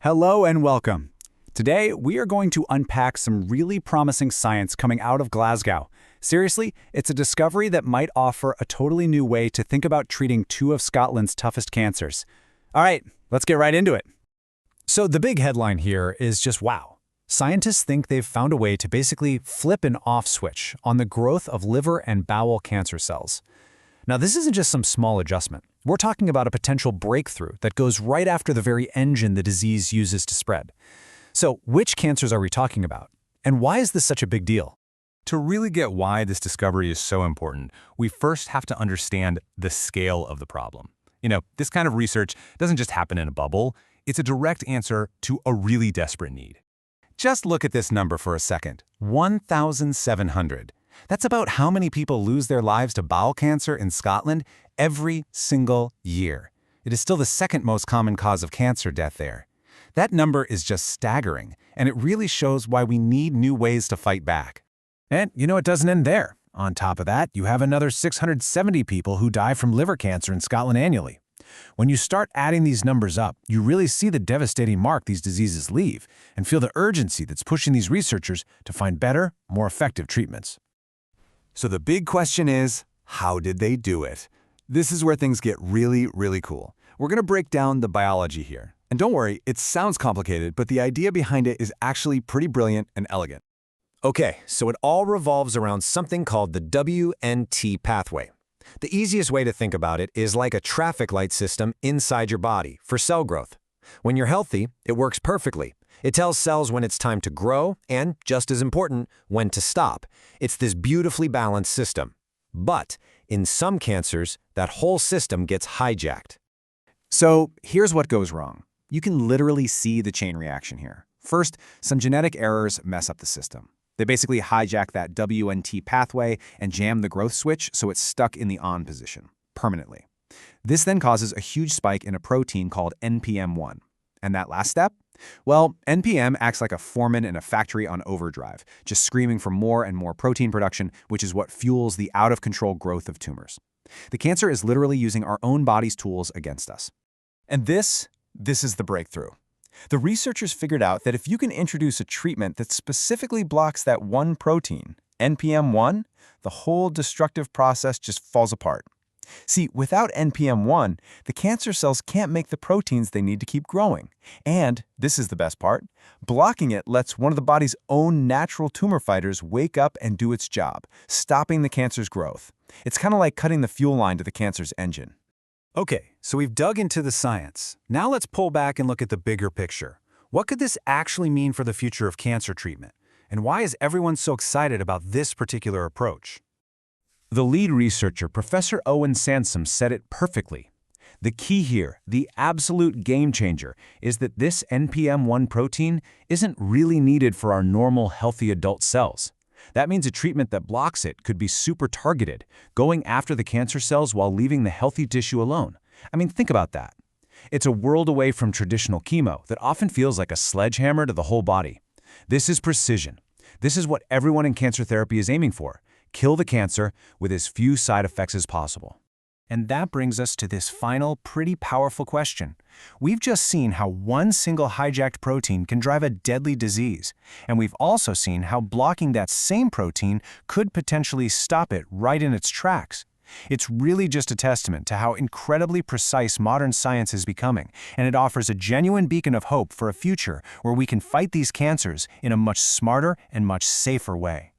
Hello and welcome. Today, we are going to unpack some really promising science coming out of Glasgow. Seriously, it's a discovery that might offer a totally new way to think about treating two of Scotland's toughest cancers. All right, let's get right into it. So the big headline here is just wow. Scientists think they've found a way to basically flip an off switch on the growth of liver and bowel cancer cells. Now, this isn't just some small adjustment. We're talking about a potential breakthrough that goes right after the very engine the disease uses to spread. So, which cancers are we talking about? And why is this such a big deal? To really get why this discovery is so important, we first have to understand the scale of the problem. This kind of research doesn't just happen in a bubble. It's a direct answer to a really desperate need. Just look at this number for a second. 1,700. That's about how many people lose their lives to bowel cancer in Scotland every single year. It is still the second most common cause of cancer death there. That number is just staggering, and it really shows why we need new ways to fight back. And it doesn't end there. On top of that, you have another 670 people who die from liver cancer in Scotland annually. When you start adding these numbers up, you really see the devastating mark these diseases leave and feel the urgency that's pushing these researchers to find better, more effective treatments. So the big question is, how did they do it? This is where things get really, really cool. We're going to break down the biology here. And don't worry, it sounds complicated, but the idea behind it is actually pretty brilliant and elegant. Okay, so it all revolves around something called the WNT pathway. The easiest way to think about it is like a traffic light system inside your body for cell growth. When you're healthy, it works perfectly. It tells cells when it's time to grow and, just as important, when to stop. It's this beautifully balanced system. But in some cancers, that whole system gets hijacked. So here's what goes wrong. You can literally see the chain reaction here. First, some genetic errors mess up the system. They basically hijack that WNT pathway and jam the growth switch so it's stuck in the on position, permanently. This then causes a huge spike in a protein called NPM1. And that last step? Well, NPM acts like a foreman in a factory on overdrive, just screaming for more and more protein production, which is what fuels the out-of-control growth of tumors. The cancer is literally using our own body's tools against us. And this is the breakthrough. The researchers figured out that if you can introduce a treatment that specifically blocks that one protein, NPM1, the whole destructive process just falls apart. See, without NPM1, the cancer cells can't make the proteins they need to keep growing. And, this is the best part, blocking it lets one of the body's own natural tumor fighters wake up and do its job, stopping the cancer's growth. It's kind of like cutting the fuel line to the cancer's engine. Okay, so we've dug into the science. Now let's pull back and look at the bigger picture. What could this actually mean for the future of cancer treatment? And why is everyone so excited about this particular approach? The lead researcher, Professor Owen Sansom, said it perfectly. The key here, the absolute game changer, is that this NPM1 protein isn't really needed for our normal, healthy adult cells. That means a treatment that blocks it could be super targeted, going after the cancer cells while leaving the healthy tissue alone. I mean, think about that. It's a world away from traditional chemo that often feels like a sledgehammer to the whole body. This is precision. This is what everyone in cancer therapy is aiming for. Kill the cancer with as few side effects as possible. And that brings us to this final, pretty powerful question. We've just seen how one single hijacked protein can drive a deadly disease, and we've also seen how blocking that same protein could potentially stop it right in its tracks. It's really just a testament to how incredibly precise modern science is becoming, and it offers a genuine beacon of hope for a future where we can fight these cancers in a much smarter and much safer way.